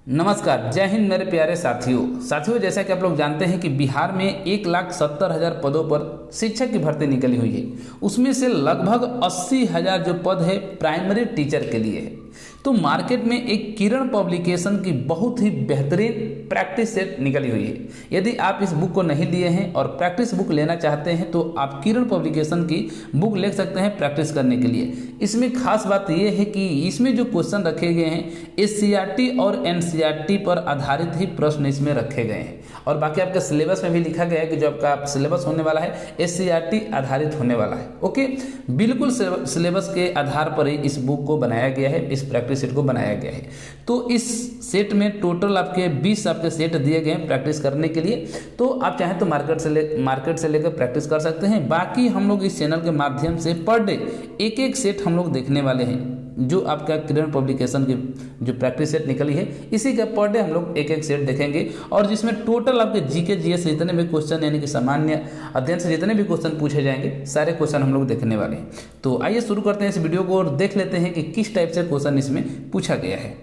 नमस्कार, जय हिंद मेरे प्यारे साथियों जैसा कि आप लोग जानते हैं कि बिहार में 1,70,000 पदों पर शिक्षक की भर्ती निकली हुई है। उसमें से लगभग 80,000 जो पद है प्राइमरी टीचर के लिए है। तो मार्केट में एक किरण पब्लिकेशन की बहुत ही बेहतरीन प्रैक्टिस सेट निकली हुई है। यदि आप इस बुक को नहीं लिए हैं और प्रैक्टिस बुक लेना चाहते हैं तो आप किरण पब्लिकेशन की बुक ले सकते हैं प्रैक्टिस करने के लिए। इसमें खास बात यह है कि इसमें जो क्वेश्चन रखे गए हैं एससीईआरटी और एनसीईआरटी पर आधारित ही प्रश्न इसमें रखे गए हैं। और बाकी आपके सिलेबस में भी लिखा गया है कि जो आपका सिलेबस होने वाला है एससीईआरटी आधारित होने वाला है। ओके, बिल्कुल सिलेबस के आधार पर ही इस बुक को बनाया गया है, इस प्रैक्टिस सेट को बनाया गया है। तो इस सेट में टोटल आपके 20 आपके सेट दिए गए हैं प्रैक्टिस करने के लिए। तो आप चाहें तो मार्केट से लेकर प्रैक्टिस कर सकते हैं। बाकी हम लोग इस चैनल के माध्यम से पर डे एक एक सेट हम लोग देखने वाले हैं। जो आपका किरण पब्लिकेशन की जो प्रैक्टिस सेट निकली है इसी का पर डे हम लोग एक एक सेट देखेंगे, और जिसमें टोटल आपके जीके जीएस जितने भी क्वेश्चन यानी कि सामान्य अध्ययन से जितने भी क्वेश्चन पूछे जाएंगे सारे क्वेश्चन हम लोग देखने वाले हैं। तो आइए शुरू करते हैं इस वीडियो को और देख लेते हैं कि किस टाइप से क्वेश्चन इसमें पूछा गया है।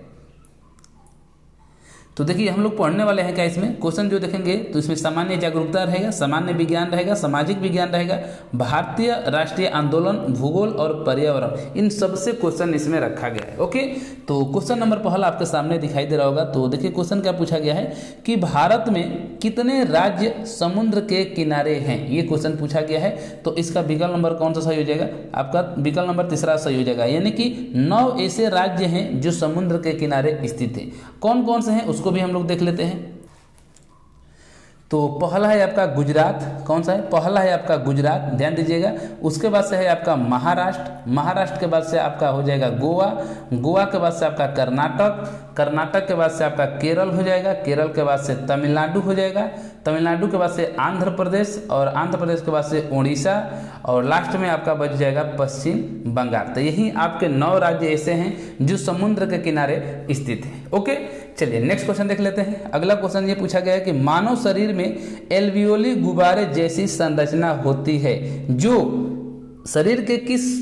तो देखिए हम लोग पढ़ने वाले हैं क्या इसमें क्वेश्चन जो देखेंगे तो इसमें सामान्य जागरूकता रहेगा, सामान्य विज्ञान रहेगा, सामाजिक विज्ञान रहेगा, भारतीय राष्ट्रीय आंदोलन, भूगोल और पर्यावरण, इन सबसे क्वेश्चन इसमें रखा गया है। ओके, तो क्वेश्चन नंबर पहला आपके सामने दिखाई दे रहा होगा। तो देखिए क्वेश्चन क्या पूछा गया है कि भारत में कितने राज्य समुद्र के किनारे हैं, ये क्वेश्चन पूछा गया है। तो इसका विकल्प नंबर कौन सा सही हो जाएगा? आपका विकल्प नंबर तीसरा सही हो जाएगा, यानी कि 9 ऐसे राज्य हैं जो समुद्र के किनारे स्थित हैं। कौन कौन से हैं उसको भी हम लोग देख लेते हैं। तो पहला है आपका गुजरात, कौन सा है? पहला है आपका गुजरात, ध्यान दीजिएगा। उसके बाद से है आपका महाराष्ट्र, महाराष्ट्र के बाद से आपका हो जाएगा गोवा, गोवा के बाद से आपका कर्नाटक, कर्नाटक के बाद से आपका केरल हो जाएगा, केरल के बाद से तमिलनाडु हो जाएगा, तमिलनाडु के बाद से आंध्र प्रदेश, और आंध्र प्रदेश के बाद से उड़ीसा, और लास्ट में आपका बच जाएगा पश्चिम बंगाल। तो यही आपके 9 राज्य ऐसे हैं जो समुद्र के किनारे स्थित हैं। ओके, चलिए नेक्स्ट क्वेश्चन देख लेते हैं। अगला क्वेश्चन ये पूछा गया है कि मानव शरीर में एल्वियोली गुब्बारे जैसी संरचना होती है जो शरीर के किस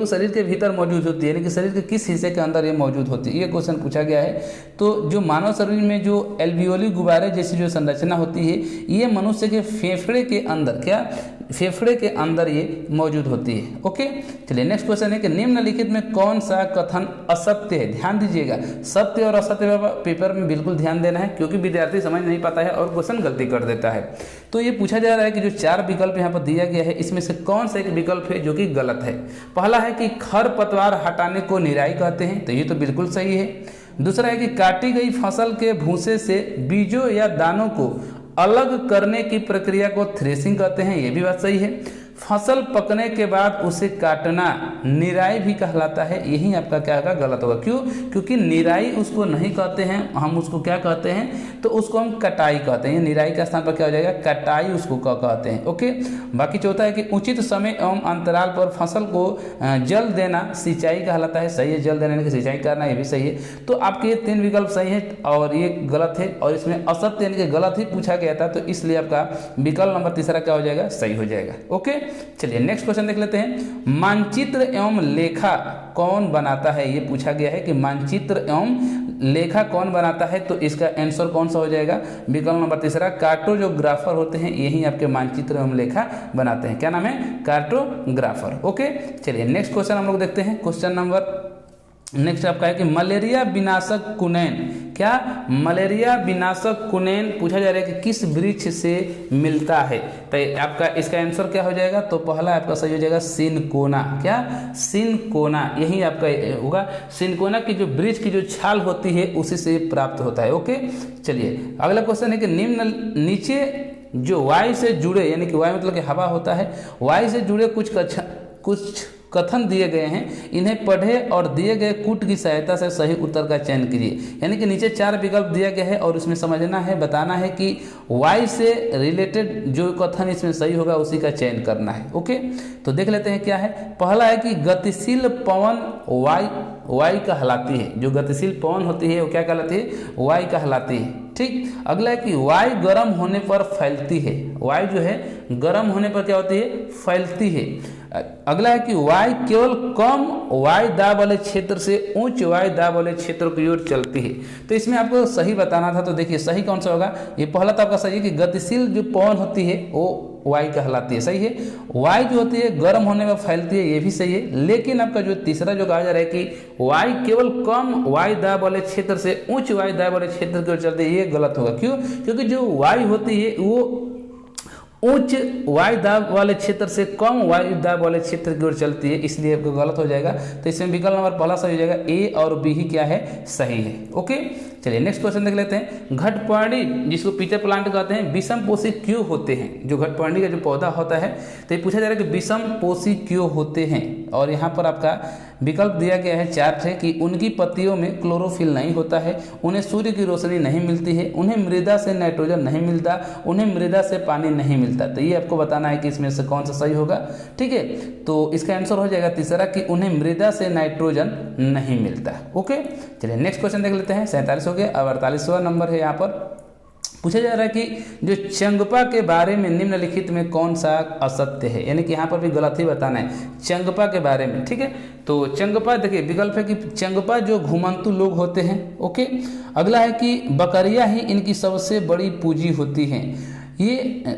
शरीर के भीतर मौजूद होती है, यानी कि शरीर के किस हिस्से के अंदर ये मौजूद होती है, ये क्वेश्चन पूछा गया है। तो जो मानव शरीर में जो एल्वियोली गुब्बारे जैसी जो संरचना होती है ये मनुष्य के फेफड़े के अंदर फेफड़े के अंदर ये मौजूद होती है। ओके, चलिए नेक्स्ट क्वेश्चन है कि निम्नलिखित में कौन सा कथन असत्य है? ध्यान दीजिएगा, सत्य और असत्य पेपर में बिल्कुल ध्यान देना है क्योंकि विद्यार्थी समझ नहीं पाता है और क्वेश्चन गलती कर देता है। तो ये पूछा जा रहा है कि जो 4 विकल्प यहाँ पर दिया गया है इसमें से कौन सा एक विकल्प है जो कि गलत है। पहला है कि खरपतवार हटाने को निराई कहते हैं, तो ये तो बिल्कुल सही है। दूसरा है कि काटी गई फसल के भूसे से बीजों या दानों को अलग करने की प्रक्रिया को थ्रेसिंग कहते हैं, ये भी बात सही है। फसल पकने के बाद उसे काटना निराई भी कहलाता है, यही आपका क्या होगा? गलत होगा। क्यों? क्योंकि निराई उसको नहीं कहते हैं, हम उसको क्या कहते हैं? तो उसको हम कटाई कहते हैं। निराई का स्थान पर क्या हो जाएगा? कटाई उसको कहते हैं। ओके, बाकी चौथा है कि उचित समय एवं अंतराल पर फसल को जल देना सिंचाई कहलाता है, सही है। जल देने की सिंचाई करना ये भी सही है। तो आपके ये 3 विकल्प सही है और ये गलत है, और इसमें असत्य यानी कि गलत ही पूछा गया था, तो इसलिए आपका विकल्प नंबर तीसरा क्या हो जाएगा? सही हो जाएगा। ओके, चलिए नेक्स्ट क्वेश्चन देख लेते हैं। मानचित्र एवं लेखा कौन बनाता है? ये पूछा गया है कि मानचित्र एवं लेखा कौन बनाता है, तो इसका आंसर कौन सा हो जाएगा? विकल्प नंबर तीसरा, कार्टोग्राफर होते हैं, यही आपके मानचित्र एवं लेखा बनाते हैं। क्या नाम है? कार्टोग्राफर। ओके, चलिए नेक्स्ट क्वेश्चन हम लोग देखते हैं। क्वेश्चन नंबर नेक्स्ट आपका है कि मलेरिया विनाशक कुनैन, क्या मलेरिया विनाशक कुनैन पूछा जा रहा है कि किस वृक्ष से मिलता है? तो आपका इसका आंसर क्या हो जाएगा? तो पहला आपका सही हो जाएगा सिनकोना। क्या? सिनकोना, यही आपका होगा। सिनकोना की जो वृक्ष की जो छाल होती है उसी से प्राप्त होता है। ओके, चलिए अगला क्वेश्चन है कि नीचे जो वायु से जुड़े, यानी कि वायु मतलब कि हवा होता है, वायु से जुड़े कुछ कथन दिए गए हैं, इन्हें पढ़े और दिए गए कूट की सहायता से सही उत्तर का चयन कीजिए। यानी कि नीचे 4 विकल्प दिया गया है और उसमें समझना है, बताना है कि वाई से रिलेटेड जो कथन इसमें सही होगा उसी का चयन करना है। ओके, तो देख लेते हैं क्या है। पहला है कि गतिशील पवन वाई कहलाती है। जो गतिशील पवन होती है वो क्या कहलाती है? वाई कहलाती है। ठीक, अगला है कि वायु गर्म होने पर फैलती है। वायु जो है गर्म होने पर क्या होती है? फैलती है। अगला है कि वायु केवल कम वायु दाब वाले क्षेत्र से उच्च वायु दाब वाले क्षेत्र की ओर चलती है। तो इसमें आपको सही बताना था, तो देखिए सही कौन सा होगा। ये पहला तो आपका सही है कि गतिशील जो पवन होती है वो वायु कहलाती है, सही है। वायु जो होती है गर्म होने में फैलती है, ये भी सही है। लेकिन आपका जो तीसरा जो कहा जा रहा है कि वायु केवल कम वायु दाब वाले क्षेत्र से उच्च वायु दाब वाले क्षेत्र की ओर चलती है, ये गलत होगा। क्यों? क्योंकि जो वायु होती है वो उच्च वायु दाब वाले क्षेत्र से कम वायु दाब वाले क्षेत्र की ओर चलती है, इसलिए आपको गलत हो जाएगा। तो इसमें विकल्प नंबर पहला सही हो जाएगा, ए और बी ही क्या है, सही है। ओके, चलिए नेक्स्ट क्वेश्चन देख लेते हैं। घटपर्णी जिसको पीटर प्लांट कहते हैं, विषम पोषी क्यों होते हैं? जो घटपर्णी का जो पौधा होता है, तो ये पूछा जा रहा है कि विषम पोषी क्यों होते हैं। और यहाँ पर आपका विकल्प दिया गया है 4 है कि उनकी पत्तियों में क्लोरोफिल नहीं होता है, उन्हें सूर्य की रोशनी नहीं मिलती है, उन्हें मृदा से नाइट्रोजन नहीं मिलता, उन्हें मृदा से पानी नहीं मिलता। तो ये आपको बताना है कि इसमें से कौन सा सही होगा। ठीक है, तो इसका आंसर हो जाएगा तीसरा कि उन्हें मृदा से नाइट्रोजन नहीं मिलता। ओके, चलिए नेक्स्ट क्वेश्चन देख लेते हैं। 47 हो गया। अब 48वां नंबर है। यहाँ पर पूछा जा रहा है कि जो चंगपा के बारे में निम्नलिखित में कौन सा असत्य है, यानी कि यहाँ पर भी गलत ही बताना है चंगपा के बारे में। ठीक है, तो चंगपा देखिए विकल्प है कि चंगपा जो घुमंतु लोग होते हैं। ओके, अगला है कि बकरियां ही इनकी सबसे बड़ी पूंजी होती हैं। ये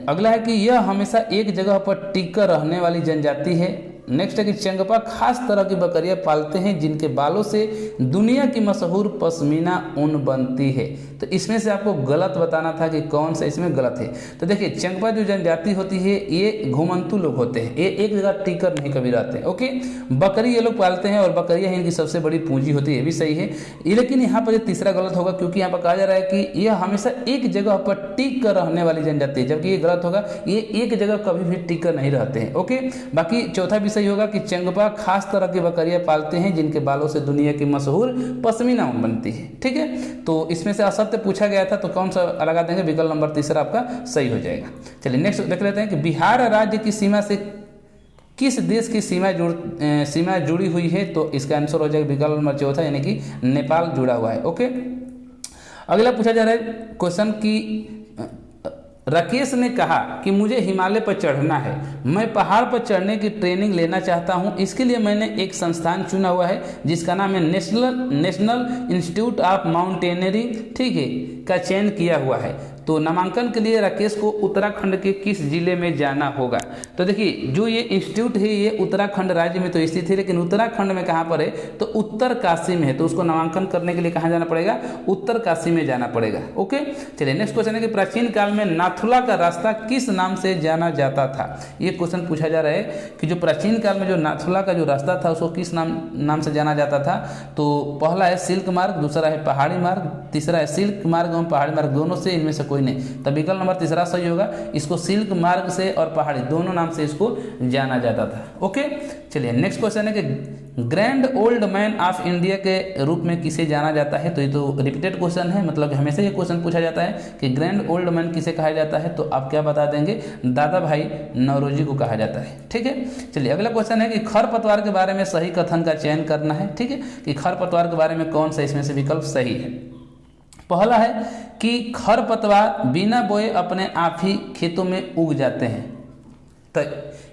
अगला है कि यह हमेशा एक जगह पर टिक कर रहने वाली जनजाति है। नेक्स्ट है कि चंगपा खास तरह की बकरियां पालते हैं जिनके बालों से दुनिया की मशहूर पश्मीना ऊन बनती है। तो इसमें से आपको गलत बताना था कि कौन सा इसमें गलत है। तो देखिए चंगपा जो जनजाति होती है ये घुमंतु लोग होते हैं, ये एक जगह टिकर नहीं कभी रहते हैं। ओके, बकरी ये लोग पालते हैं और बकरियां इनकी सबसे बड़ी पूंजी होती है, ये भी सही है। लेकिन यहाँ पर तीसरा गलत होगा क्योंकि यहाँ पर कहा जा रहा है कि यह हमेशा एक जगह पर टिक कर रहने वाली जनजाति है, जबकि ये गलत होगा, ये एक जगह कभी भी टिक कर नहीं रहते हैं। ओके, बाकी चौथा भी सही होगा कि चंगपा खास तरह की बकरियां पालते हैं जिनके बालों से दुनिया की मशहूर पश्मीना ऊन बनती है। ठीक है, तो इसमें से असत्य पूछा गया था, तो कौन सा लगा देंगे, विकल्प नंबर तीसरा आपका सही हो जाएगा। चलिए नेक्स्ट देख लेते हैं कि बिहार राज्य की सीमा से किस देश की सीमा जुड़ी हुई है। तो इसका आंसर हो जाएगा विकल्प नंबर चौथा, यानी कि नेपाल जुड़ा हुआ है। ओके, अगला पूछा जा रहा है क्वेश्चन की राकेश ने कहा कि मुझे हिमालय पर चढ़ना है, मैं पहाड़ पर चढ़ने की ट्रेनिंग लेना चाहता हूं, इसके लिए मैंने एक संस्थान चुना हुआ है जिसका नाम है नेशनल इंस्टीट्यूट ऑफ माउंटेनियरिंग, ठीक है, का चयन किया हुआ है। तो नामांकन के लिए राकेश को उत्तराखंड के किस जिले में जाना होगा। तो देखिए जो ये इंस्टीट्यूट है ये उत्तराखंड राज्य में तो स्थित है, लेकिन उत्तराखंड में कहाँ पर है, तो उत्तर काशी में है। तो उसको नामांकन करने के लिए कहाँ जाना पड़ेगा, उत्तर काशी में जाना पड़ेगा। ओके, चलिए नेक्स्ट क्वेश्चन है कि प्राचीन काल में नाथुला का रास्ता किस नाम से जाना जाता था। ये क्वेश्चन पूछा जा रहा है कि जो प्राचीन काल में जो नाथुला का जो रास्ता था उसको किस नाम से जाना जाता था। तो पहला है सिल्क मार्ग, दूसरा है पहाड़ी मार्ग, तीसरा है सिल्क मार्ग एवं पहाड़ी मार्ग, दोनों से इनमें से कोई नहीं। तब विकल्प नंबर तीसरा सही होगा, इसको सिल्क मार्ग से और पहाड़ी दोनों नाम से इसको जाना जाता था। ओके, चलिए नेक्स्ट क्वेश्चन है कि grand old man of India के रूप में किसे जाना जाता है। तो ये तो रिपीटेड क्वेश्चन है, मतलब हमेशा ये क्वेश्चन पूछा जाता है कि ग्रैंड ओल्ड मैन किसे कहा जाता है। तो आप क्या बता देंगे, दादा भाई नौरोजी को कहा जाता है। ठीक है, चलिए अगला क्वेश्चन है कि खरपतवार के बारे में सही कथन का चयन करना है। ठीक है, कि खरपतवार के बारे में कौन सा इसमें से विकल्प सही है। पहला है कि खरपतवार बिना बोए अपने आप ही खेतों में उग जाते हैं। तो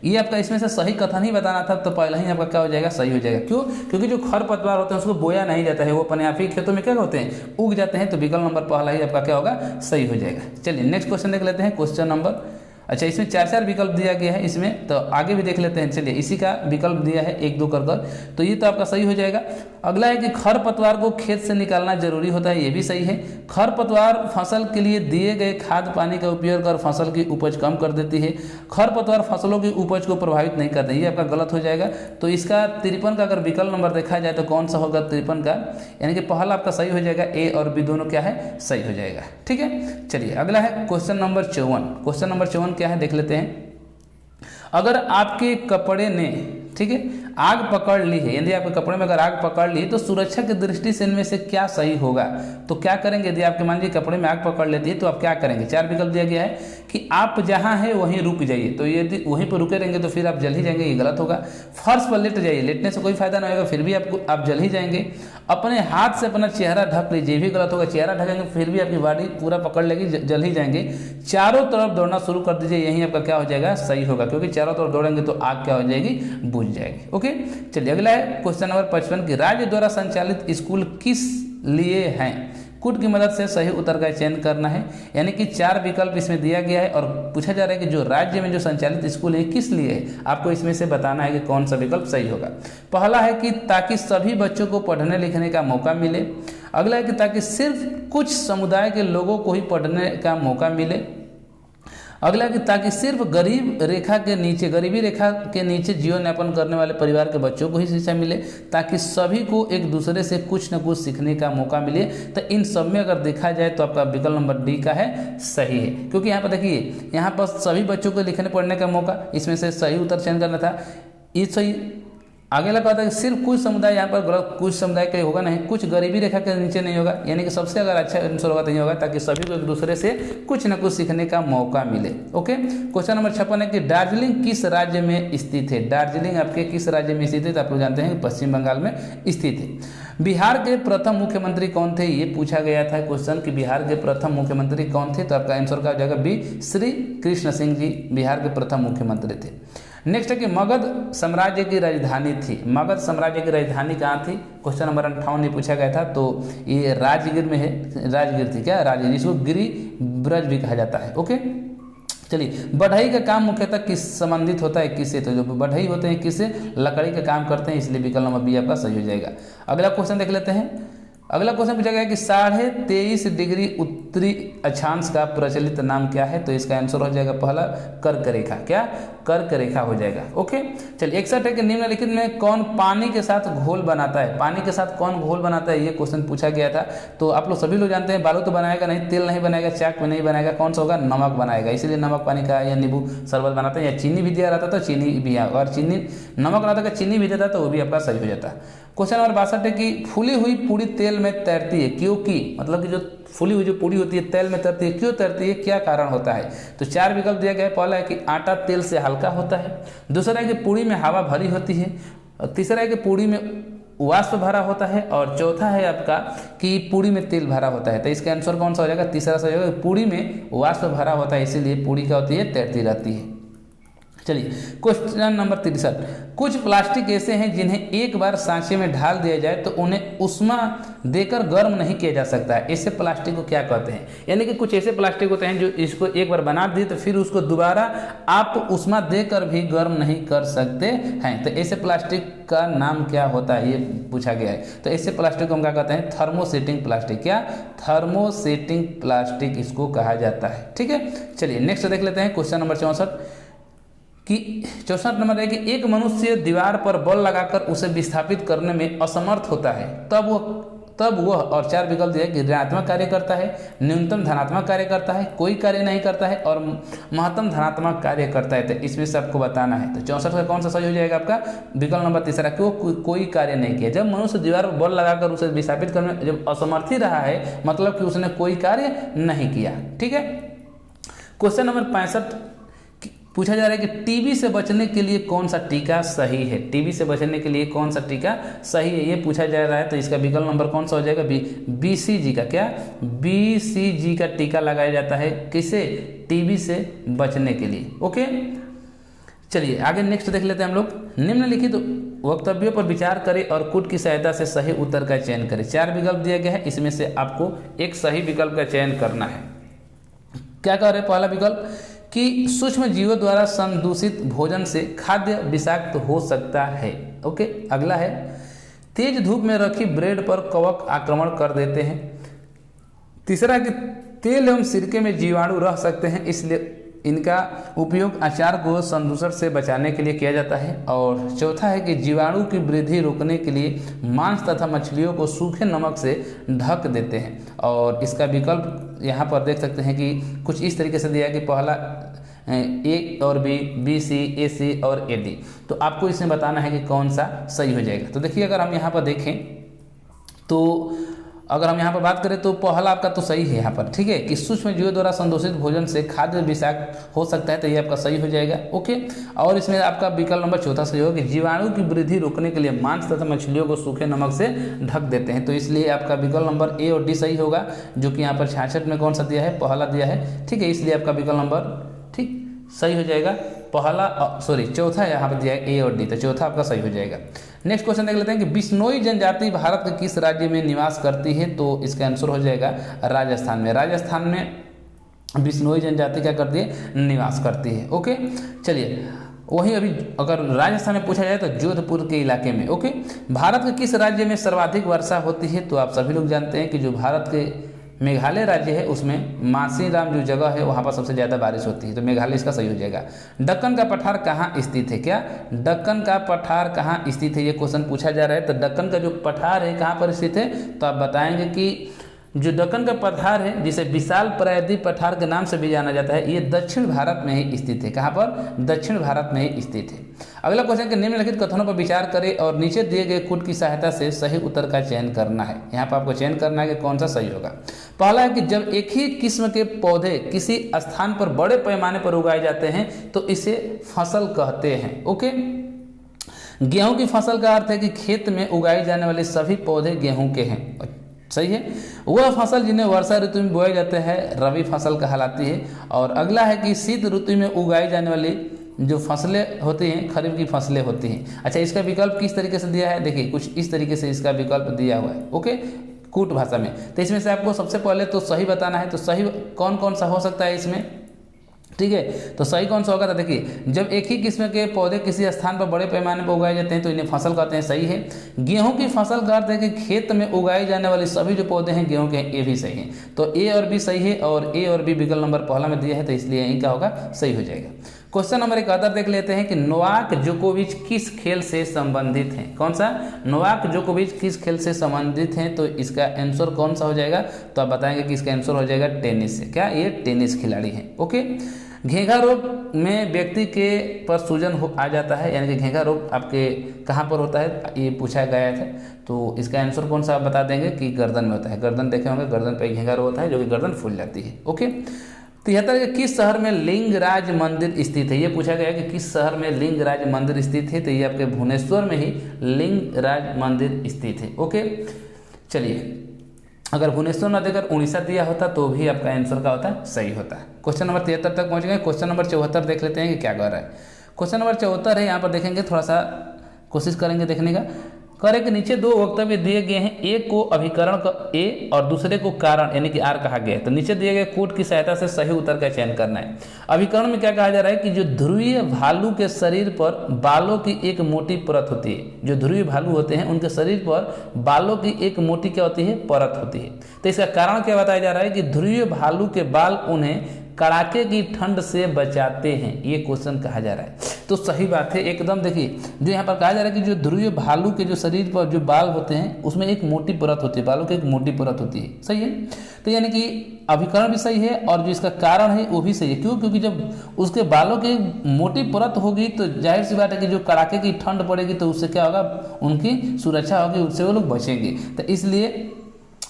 ये आपका इसमें से सही कथन ही बताना था, तो पहला ही आपका क्या हो जाएगा, सही हो जाएगा। क्यों? क्योंकि जो खरपतवार होते हैं उसको बोया नहीं जाता है, वो अपने आप ही खेतों में क्या होते हैं, उग जाते हैं। तो विकल्प नंबर पहला ही आपका क्या होगा, सही हो जाएगा। चलिए नेक्स्ट क्वेश्चन देख लेते हैं, क्वेश्चन नंबर, अच्छा इसमें 4 विकल्प दिया गया है इसमें, तो आगे भी देख लेते हैं। चलिए इसी का विकल्प दिया है 1 2 कर, तो ये तो आपका सही हो जाएगा। अगला है कि खरपतवार को खेत से निकालना जरूरी होता है, ये भी सही है। खरपतवार फसल के लिए दिए गए खाद पानी का उपयोग कर फसल की उपज कम कर देती है। खरपतवार फसलों की उपज को प्रभावित नहीं करते, ये आपका गलत हो जाएगा। तो इसका 53 का अगर विकल्प नंबर देखा जाए तो कौन सा होगा 53 का, यानी कि पहला आपका सही हो जाएगा, ए और बी दोनों क्या है, सही हो जाएगा। ठीक है, चलिए अगला है क्वेश्चन नंबर 54। क्वेश्चन नंबर 54 क्या है देख लेते हैं। अगर आपके कपड़े ने, ठीक है, आग पकड़ ली है, यदि आपके कपड़े में अगर आग पकड़ ली है तो सुरक्षा की दृष्टि से इनमें से क्या सही होगा। तो क्या करेंगे, यदि आपके मान लीजिए कपड़े में आग पकड़ लेती है तो आप क्या करेंगे। 4 विकल्प दिया गया है कि आप जहां हैं वहीं रुक जाइए, तो यदि वहीं पर रुके रहेंगे तो फिर आप जल ही जाएंगे, ये गलत होगा। फर्श पर लेट जाइए, लेटने से कोई फायदा नहीं होगा, फिर भी आप जल ही जाएंगे। अपने हाथ से अपना चेहरा ढक लीजिए, ये भी गलत होगा। चेहरा ढकेंगे फिर भी आपकी बॉडी पूरा पकड़ लेगी, जल ही जाएंगे। चारों तरफ दौड़ना शुरू कर दीजिए, यही आपका क्या हो जाएगा, सही होगा, क्योंकि चारों तरफ दौड़ेंगे तो आग क्या हो जाएगी, बुझ जाएगी। ओके, चलिए अगला है क्वेश्चन नंबर 55 कि राज्य द्वारा संचालित स्कूल किस लिए हैं। कुट की मदद से सही उत्तर का चयन करना है, यानी कि 4 विकल्प इसमें दिया गया है और पूछा जा रहा है कि जो राज्य में जो संचालित स्कूल है किस लिए है, आपको इसमें से बताना है कि कौन सा विकल्प सही होगा। पहला है कि ताकि सभी बच्चों को पढ़ने लिखने का मौका मिले। अगला है कि ताकि सिर्फ कुछ समुदाय के लोगों को ही पढ़ने का मौका मिले। अगला कि ताकि सिर्फ गरीबी रेखा के नीचे जीवन यापन करने वाले परिवार के बच्चों को ही शिक्षा मिले, ताकि सभी को एक दूसरे से कुछ न कुछ सीखने का मौका मिले। तो इन सब में अगर देखा जाए तो आपका विकल्प नंबर डी का है सही है, क्योंकि यहाँ पर देखिए, यहाँ पर सभी बच्चों को लिखने पढ़ने का मौका, इसमें से सही उत्तर चयन करना था, ये सही। आगे लगा था कि सिर्फ कुछ समुदाय, यहाँ पर गलत, कुछ समुदाय का होगा नहीं, कुछ गरीबी रेखा के नीचे नहीं होगा, यानी कि सबसे अगर अच्छा आंसर होगा तो ये होगा ताकि सभी को एक दूसरे से कुछ न कुछ सीखने का मौका मिले। ओके, क्वेश्चन नंबर 56 है कि दार्जिलिंग किस राज्य में स्थित है। दार्जिलिंग आपके किस राज्य में स्थित है, तो आप लोग जानते हैं कि पश्चिम बंगाल में स्थित है। बिहार के प्रथम मुख्यमंत्री कौन थे, ये पूछा गया था क्वेश्चन कि बिहार के प्रथम मुख्यमंत्री कौन थे, तो आपका आंसर का हो जाएगा बी, श्री कृष्ण सिंह जी बिहार के प्रथम मुख्यमंत्री थे। नेक्स्ट है कि मगध साम्राज्य की राजधानी थी। मगध साम्राज्य की राजधानी कहाँ थी, क्वेश्चन नंबर 58 में पूछा गया था, तो ये राजगीर में है। राजगीर थी क्या, राजगीर, जिसको गिरि ब्रज भी कहा जाता है। ओके, चलिए बढ़ई का काम मुख्यतः किस संबंधित होता है, किससे, तो जो बढ़ई होते हैं किससे, लकड़ी का काम करते हैं, इसलिए विकल्प नंबर बी आपका सही हो जाएगा। अगला क्वेश्चन देख लेते हैं। अगला क्वेश्चन पूछा गया कि 23.5 डिग्री उत्तरी अक्षांश का प्रचलित नाम क्या है, तो इसका आंसर हो जाएगा पहला कर्क रेखा। क्या, कर्क रेखा हो जाएगा। ओके, चलिए 61 है कि निम्नलिखित में कौन पानी के साथ घोल बनाता है। पानी के साथ कौन घोल बनाता है, ये क्वेश्चन पूछा गया था। तो आप लोग सभी लोग जानते हैं, बालू तो बनाएगा नहीं, तेल नहीं बनाएगा, चाक में नहीं बनाएगा, कौन सा होगा, नमक बनाएगा, इसीलिए नमक पानी का या नींबू शरबत बनाते हैं। या चीनी भी दिया रहता तो चीनी भी, और चीनी नमक रहता का चीनी भी देता तो वो भी आपका सही हो जाता। क्वेश्चन नंबर 62 है कि फूली हुई पूरी तेल में तैरती है, क्योंकि, मतलब कि जो फूली हुई जो पूरी होती है तेल में तैरती है, क्यों तैरती है, क्या कारण होता है। तो 4 विकल्प दिया गया है। पहला है कि आटा तेल से हल्का होता है, दूसरा है कि पूरी में हवा भरी होती है, और तीसरा है कि पूरी में वाष्प भरा होता है, और चौथा है आपका कि पूरी में तेल भरा होता है। तो इसका आंसर कौन सा हो जाएगा, तीसरा सा हो जाएगा, पूरी में वाष्प भरा होता है, इसीलिए पूरी क्या होती है, तैरती रहती है। चलिए क्वेश्चन नंबर 63, कुछ प्लास्टिक ऐसे हैं जिन्हें एक बार सांचे में ढाल दिया जाए तो उन्हें उष्मा देकर गर्म नहीं किया जा सकता है। ऐसे प्लास्टिक को क्या कहते हैं, यानी कि कुछ ऐसे प्लास्टिक होते हैं जो इसको एक बार बना दिए तो फिर उसको दोबारा आप उष्मा देकर भी गर्म नहीं कर सकते हैं। तो ऐसे प्लास्टिक का नाम क्या होता है, ये पूछा गया है। तो ऐसे प्लास्टिक को हम क्या कहते हैं, थर्मोसेटिंग प्लास्टिक। क्या, थर्मोसेटिंग प्लास्टिक इसको कहा जाता है। ठीक है, चलिए नेक्स्ट देख लेते हैं क्वेश्चन नंबर 64 कि 64 नंबर है कि एक मनुष्य दीवार पर बल लगाकर उसे विस्थापित करने में असमर्थ होता है, तब वह और 4 विकल्प दिए कि ऋणात्मक कार्य करता है, न्यूनतम धनात्मक कार्य करता है, कोई कार्य नहीं करता है, और महत्तम धनात्मक कार्य करता है। तो इसमें से आपको बताना है। तो 64 का कौन सा सही हो जाएगा आपका, विकल्प नंबर तीसरा, कि वो कोई कार्य नहीं किया। जब मनुष्य दीवार पर बल लगाकर उसे विस्थापित करने में जब असमर्थ ही रहा है, मतलब कि उसने कोई कार्य नहीं किया। ठीक है, क्वेश्चन नंबर 65 पूछा जा रहा है कि टीबी से बचने के लिए कौन सा टीका सही है। टीबी से बचने के लिए कौन सा टीका सही है, ये पूछा जा रहा है। तो इसका विकल्प नंबर कौन सा हो जाएगा, बीसीजी का। क्या, बीसीजी का टीका लगाया जाता है, किसे, टीबी से बचने के लिए। ओके, चलिए आगे नेक्स्ट देख लेते हैं हम लोग। निम्नलिखित वक्तव्यों पर विचार करें और कूट की सहायता से सही उत्तर का चयन करें। 4 विकल्प दिया गया है, इसमें से आपको एक सही विकल्प का चयन करना है। क्या कह रहे हैं, पहला विकल्प कि सूक्ष्म जीवों द्वारा संदूषित भोजन से खाद्य विषाक्त हो सकता है। ओके, अगला है तेज धूप में रखी ब्रेड पर कवक आक्रमण कर देते हैं। तीसरा कि तेल एवं सिरके में जीवाणु रह सकते हैं, इसलिए इनका उपयोग अचार को संदूषण से बचाने के लिए किया जाता है। और चौथा है कि जीवाणु की वृद्धि रोकने के लिए मांस तथा मछलियों को सूखे नमक से ढक देते हैं। और इसका विकल्प यहाँ पर देख सकते हैं कि कुछ इस तरीके से दिया है कि पहला ए और बी सी, ए सी और ए डी। तो आपको इसमें बताना है कि कौन सा सही हो जाएगा। तो देखिए, अगर हम यहाँ पर देखें तो अगर हम यहाँ पर बात करें तो पहला आपका तो सही है यहाँ पर, ठीक है, कि सूक्ष्म जीवों द्वारा संदूषित भोजन से खाद्य विषाक्त हो सकता है, तो ये आपका सही हो जाएगा। ओके, और इसमें आपका विकल्प नंबर चौथा सही होगा कि जीवाणु की वृद्धि रोकने के लिए मांस तथा मछलियों को सूखे नमक से ढक देते हैं, तो इसलिए आपका विकल्प नंबर ए और डी सही होगा, जो कि यहाँ पर 66 में कौन सा दिया है, पहला दिया है, ठीक है, इसलिए आपका विकल्प नंबर ठीक सही हो जाएगा। पहला चौथा यहाँ पर दिया है ए और डी, तो चौथा आपका सही हो जाएगा। नेक्स्ट क्वेश्चन देख लेते हैं कि बिश्नोई जनजाति भारत के किस राज्य में निवास करती है, तो इसका आंसर हो जाएगा राजस्थान में। राजस्थान में बिश्नोई जनजाति क्या करती है, निवास करती है। ओके, चलिए वही अभी अगर राजस्थान में पूछा जाए तो जोधपुर के इलाके में। ओके, भारत के किस राज्य में सर्वाधिक वर्षा होती है, तो आप सभी लोग जानते हैं कि जो भारत के मेघालय राज्य है उसमें मासीराम जो जगह है वहाँ पर सबसे ज़्यादा बारिश होती है, तो मेघालय इसका सही हो जाएगा। दक्कन का पठार कहाँ स्थित है, क्या दक्कन का पठार कहाँ स्थित है, ये क्वेश्चन पूछा जा रहा है। तो दक्कन का जो पठार है कहाँ पर स्थित है, तो आप बताएंगे कि जो दक्कन का पठार है, जिसे विशाल प्रायद्वीप पठार के नाम से भी जाना जाता है, ये दक्षिण भारत में ही स्थित है। कहाँ पर, दक्षिण भारत में ही स्थित है। अगला क्वेश्चन कि निम्नलिखित कथनों पर विचार करें और नीचे दिए गए कूट की सहायता से सही उत्तर का चयन करना है। यहाँ पर आपको चयन करना है कि कौन सा सही होगा। पहला है कि जब एक ही किस्म के पौधे किसी स्थान पर बड़े पैमाने पर उगाए जाते हैं तो इसे फसल कहते हैं। ओके, गेहूं की फसल का अर्थ है कि खेत में उगाई जाने वाले सभी पौधे गेहूं के हैं, सही है। वह फसल जिन्हें वर्षा ऋतु में बोए जाते हैं रबी फसल कहलाती है। और अगला है कि शीत ऋतु में उगाई जाने वाली जो फसलें होती हैं खरीफ की फसलें होती हैं। अच्छा, इसका विकल्प किस तरीके से दिया है, देखिए कुछ इस तरीके से इसका विकल्प दिया हुआ है। ओके, कूट भाषा में। तो इसमें से आपको सबसे पहले तो सही बताना है, तो सही कौन कौन सा हो सकता है इसमें, ठीक है। तो सही कौन सा होगा, तो देखिए जब एक ही किस्म के पौधे किसी स्थान पर बड़े पैमाने पर उगाए जाते हैं तो इन्हें फसल कहते हैं, सही है। गेहूं की फसल का अर्थ है कि खेत में उगाए जाने वाले सभी जो पौधे हैं गेहूं के हैं, ये भी सही है। तो ए और बी सही है और ए और बी विकल्प नंबर पहला में दिया है, तो इसलिए यही क्या होगा, सही हो जाएगा। क्वेश्चन नंबर 71 देख लेते हैं कि नोवाक जोकोविच किस खेल से संबंधित हैं। कौन सा, नोवाक जोकोविच किस खेल से संबंधित हैं, तो इसका आंसर कौन सा हो जाएगा, तो आप बताएंगे कि इसका आंसर हो जाएगा टेनिस से। क्या ये टेनिस खिलाड़ी हैं। ओके, घेंघा रोग में व्यक्ति के पर सूजन आ जाता है, यानी कि घेंघा रोग आपके कहाँ पर होता है, ये पूछा गया था। तो इसका आंसर कौन सा आप बता देंगे कि गर्दन में होता है। गर्दन देखे होंगे, गर्दन पे घेंघा रोग होता है जो कि गर्दन फूल जाती है। ओके, 73 के किस शहर में लिंगराज मंदिर स्थित है, ये पूछा गया कि किस शहर में लिंगराज मंदिर स्थित है, तो ये आपके भुवनेश्वर में ही लिंगराज मंदिर स्थित है। ओके, चलिए अगर भुवनेश्वर न देकर उड़ीसा दिया होता तो भी आपका आंसर का होता, सही होता। क्वेश्चन नंबर 73 तक पहुंच गए। क्वेश्चन नंबर 74 देख लेते हैं कि क्या कर रहा है। क्वेश्चन नंबर 74 है, यहाँ पर देखेंगे, थोड़ा सा कोशिश करेंगे देखने का। करे के नीचे दो वक्तव्य दिए गए हैं, एक को अभिकरण का ए और दूसरे को कारण यानी कि आर कहा गया है। तो नीचे दिए गए कूट की सहायता से सही उत्तर का चयन करना है। अभिकरण में क्या कहा जा रहा है कि जो ध्रुवीय भालू के शरीर पर बालों की एक मोटी परत होती है, जो ध्रुवीय भालू होते हैं उनके शरीर पर बालों की एक मोटी क्या होती है, परत होती है। तो इसका कारण क्या बताया जा रहा है कि ध्रुवीय भालू के बाल उन्हें कड़ाके की ठंड से बचाते हैं, ये क्वेश्चन कहा जा रहा है। तो सही बात है एकदम। देखिए जो यहाँ पर कहा जा रहा है कि जो ध्रुवीय भालू के जो शरीर पर जो बाल होते हैं उसमें एक मोटी परत होती है, बालों की एक मोटी परत होती है, सही है। तो यानी कि अभिकरण भी सही है और जो इसका कारण है वो भी सही है। क्यों, क्योंकि जब उसके बालों की मोटी परत होगी तो जाहिर सी बात है कि जो कड़ाके की ठंड पड़ेगी तो उससे क्या होगा, उनकी सुरक्षा होगी, उससे वो लोग बचेंगे। तो इसलिए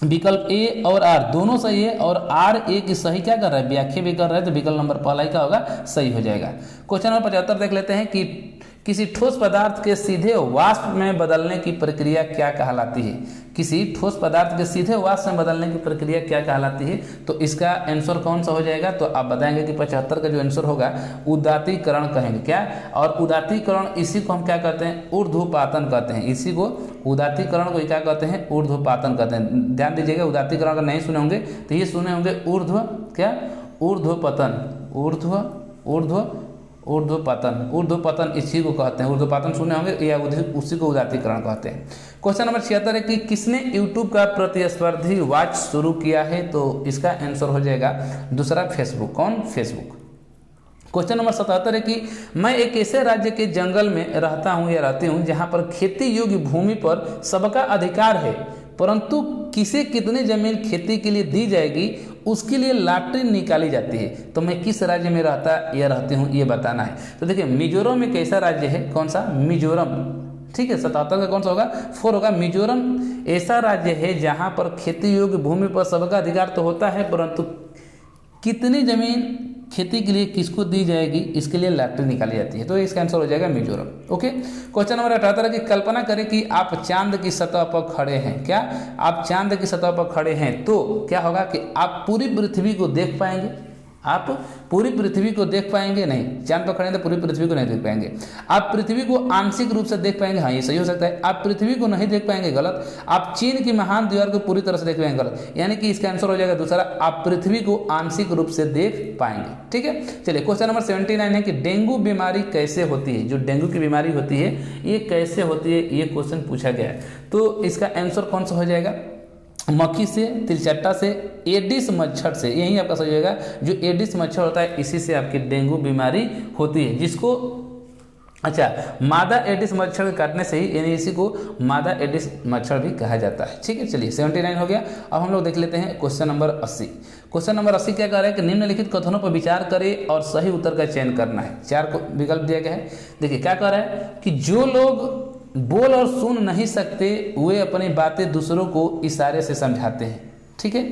विकल्प ए और आर दोनों सही है और आर ए की सही क्या कर रहा है, व्याख्या भी कर रहा है, तो विकल्प नंबर पहला ही क्या होगा, सही हो जाएगा। क्वेश्चन नंबर 75 देख लेते हैं कि किसी ठोस पदार्थ के सीधे वाष्प में बदलने की प्रक्रिया क्या कहलाती है। किसी ठोस पदार्थ के सीधे वाष्प में बदलने की प्रक्रिया क्या कहलाती है, तो इसका आंसर कौन सा हो जाएगा, तो आप बताएंगे कि 75 का जो आंसर होगा उदातीकरण कहेंगे। क्या, और उदातीकरण इसी को हम क्या कहते हैं, ऊर्ध्वपातन कहते हैं। इसी को उदातीकरण को क्या कहते हैं, ऊर्ध्वपातन कहते हैं। ध्यान दीजिएगा, उदातीकरण अगर नहीं सुने होंगे तो ये सुने होंगे ऊर्ध्व क्या, ऊर्ध्वपतन, ऊर्ध्वपतन, ऊर्ध्वपतन इसी को कहते हैं। ऊर्ध्वपतन सुने होंगे या उसी को उदातीकरण कहते हैं। क्वेश्चन नंबर 76 है कि किसने यूट्यूब का प्रतिस्पर्धी वॉच शुरू किया है, तो इसका आंसर हो जाएगा दूसरा, फेसबुक। कौन, फेसबुक। क्वेश्चन नंबर 77 है कि मैं एक ऐसे राज्य के जंगल में रहता हूँ या रहती हूँ जहाँ पर खेती योग्य भूमि पर सबका अधिकार है, परंतु किसे कितनी जमीन खेती के लिए दी जाएगी उसके लिए लॉटरी निकाली जाती है। तो मैं किस राज्य में रहता या रहती हूँ ये बताना है। तो देखिए मिजोरम एक ऐसा राज्य है, कौन सा, मिजोरम, ठीक है, 77 का कौन सा होगा, 4 होगा। मिजोरम ऐसा राज्य है जहां पर खेती योग्य भूमि पर सबका अधिकार तो होता है, परंतु कितनी जमीन खेती के लिए किसको दी जाएगी इसके लिए लॉटरी निकाली जाती है, तो इसका आंसर हो जाएगा मिजोरम। ओके, क्वेश्चन नंबर 78 की कल्पना करें कि आप चांद की सतह पर खड़े हैं। क्या आप चांद की सतह पर खड़े हैं, तो क्या होगा कि आप पूरी पृथ्वी को देख पाएंगे। आप पूरी पृथ्वी को देख पाएंगे नहीं, चांद पर खड़े हैं तो पूरी पृथ्वी को नहीं देख पाएंगे। आप पृथ्वी को आंशिक रूप से देख पाएंगे, हाँ ये सही हो सकता है। आप पृथ्वी को नहीं देख पाएंगे, गलत। आप चीन की महान दीवार को पूरी तरह से देख पाएंगे, गलत। यानी कि इसका आंसर हो जाएगा दूसरा, आप पृथ्वी को आंशिक रूप से देख पाएंगे। ठीक है, चलिए क्वेश्चन नंबर 79 है कि डेंगू बीमारी कैसे होती है। जो डेंगू की बीमारी होती है ये कैसे होती है, ये क्वेश्चन पूछा गया है। तो इसका आंसर कौन सा हो जाएगा, मक्खी से, तिलचट्टा से, एडिस मच्छर से, यही आपका सही होगा। जो एडिस मच्छर होता है इसी से आपकी डेंगू बीमारी होती है, जिसको अच्छा मादा एडिस मच्छर काटने से ही, यानी इसी को मादा एडिस मच्छर भी कहा जाता है। ठीक है, चलिए 79 हो गया। अब हम लोग देख लेते हैं क्वेश्चन नंबर 80। क्वेश्चन नंबर 80 क्या कह रहा है कि निम्नलिखित कथनों पर विचार करें और सही उत्तर का चयन करना है। 4 विकल्प दिया गया है। देखिए क्या कह रहा है कि जो लोग बोल और सुन नहीं सकते वे अपनी बातें दूसरों को इशारे से समझाते हैं। ठीक है,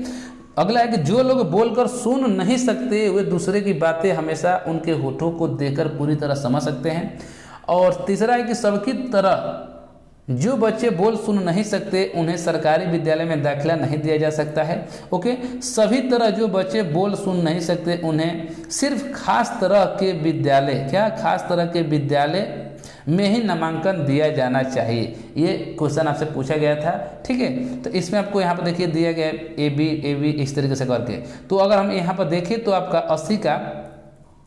अगला है कि जो लोग बोलकर सुन नहीं सकते वे दूसरे की बातें हमेशा उनके होठों को देखकर पूरी तरह समझ सकते हैं। और तीसरा है कि सबकी तरह जो बच्चे बोल सुन नहीं सकते उन्हें सरकारी विद्यालय में दाखिला नहीं दिया जा सकता है। ओके, सभी तरह जो बच्चे बोल सुन नहीं सकते उन्हें सिर्फ खास तरह के विद्यालय, क्या खास तरह के विद्यालय में ही नामांकन दिया जाना चाहिए। ये क्वेश्चन आपसे पूछा गया था। ठीक है, तो इसमें आपको यहाँ पर देखिए दिया गया है ए बी इस तरीके से करके। तो अगर हम यहाँ पर देखें तो आपका 80 का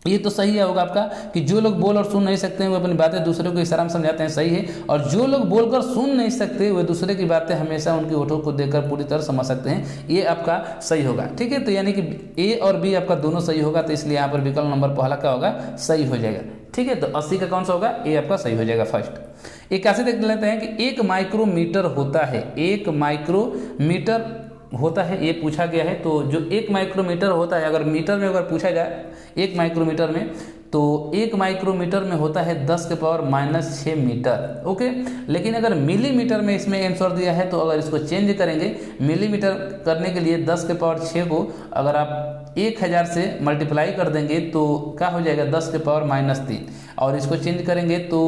ये तो सही है होगा आपका कि जो लोग बोल और सुन नहीं सकते हैं वो अपनी बातें दूसरे को इशारा में समझाते हैं, सही है। और जो लोग बोलकर सुन नहीं सकते वे दूसरे की बातें हमेशा उनकी होठों को देखकर पूरी तरह समझ सकते हैं, ये आपका सही होगा। ठीक है, तो यानी कि ए और बी आपका दोनों सही होगा, तो इसलिए यहाँ पर विकल्प नंबर पहला क्या होगा, सही हो जाएगा। ठीक है, तो 80 का कौन सा होगा, ए आपका सही हो जाएगा फर्स्ट। 81 देख लेते हैं कि 1 माइक्रोमीटर होता है। 1 माइक्रोमीटर होता है ये पूछा गया है। तो जो 1 माइक्रोमीटर होता है, अगर मीटर में अगर पूछा जाए 1 माइक्रोमीटर में, तो 1 माइक्रोमीटर में होता है 10 के पावर -6 मीटर। ओके, लेकिन अगर मिलीमीटर में इसमें आंसर दिया है तो अगर इसको चेंज करेंगे मिलीमीटर करने के लिए 10 के पावर 6 को अगर आप 1000 से मल्टीप्लाई कर देंगे तो क्या हो जाएगा, 10 के पावर -3। और इसको चेंज करेंगे तो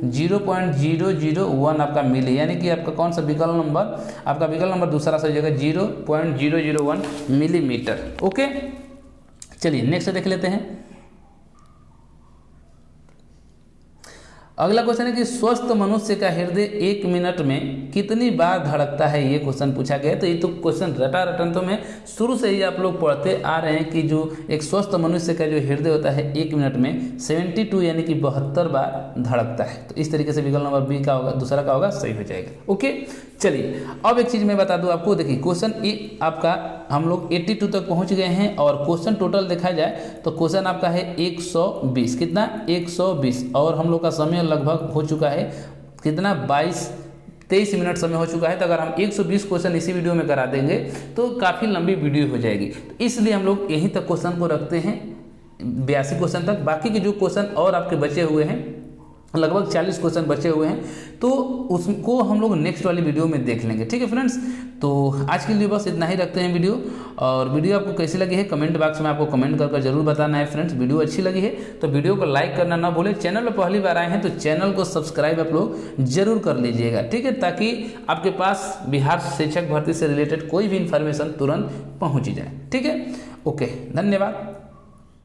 0.001 आपका मिली, यानी कि आपका कौन सा विकल्प नंबर, आपका विकल्प नंबर दूसरा सही जगह 0.001 मिलीमीटर। ओके, चलिए नेक्स्ट देख लेते हैं। अगला क्वेश्चन है कि स्वस्थ मनुष्य का हृदय 1 मिनट में कितनी बार धड़कता है, ये क्वेश्चन पूछा गया है। तो ये तो क्वेश्चन रटन तो में शुरू से ही आप लोग पढ़ते आ रहे हैं कि जो एक स्वस्थ मनुष्य का जो हृदय होता है 1 मिनट में 72 यानी कि 72 बार धड़कता है। तो इस तरीके से विकल्प नंबर बी का होगा, दूसरा का होगा, सही हो जाएगा। ओके, चलिए अब एक चीज़ मैं बता दूं आपको। देखिए क्वेश्चन ए आपका हम लोग 82 तक पहुंच गए हैं और क्वेश्चन टोटल देखा जाए तो क्वेश्चन आपका है 120, कितना 120, और हम लोग का समय लगभग हो चुका है कितना 22-23 मिनट समय हो चुका है। तो अगर हम 120 क्वेश्चन इसी वीडियो में करा देंगे तो काफ़ी लंबी वीडियो हो जाएगी, तो इसलिए हम लोग यहीं तक क्वेश्चन को रखते हैं 82 क्वेश्चन तक। बाकी के जो क्वेश्चन और आपके बचे हुए हैं लगभग 40 क्वेश्चन बचे हुए हैं, तो उसको हम लोग नेक्स्ट वाली वीडियो में देख लेंगे। ठीक है फ्रेंड्स, तो आज के लिए बस इतना ही रखते हैं वीडियो। और वीडियो आपको कैसी लगी है कमेंट बॉक्स में आपको कमेंट करके जरूर बताना है फ्रेंड्स। वीडियो अच्छी लगी है तो वीडियो को लाइक करना ना भूलें। चैनल पर पहली बार आए हैं तो चैनल को सब्सक्राइब आप लोग जरूर कर लीजिएगा। ठीक है, ताकि आपके पास बिहार शिक्षक भर्ती से रिलेटेड कोई भी इंफॉर्मेशन तुरंत पहुँच जाए। ठीक है, ओके, धन्यवाद।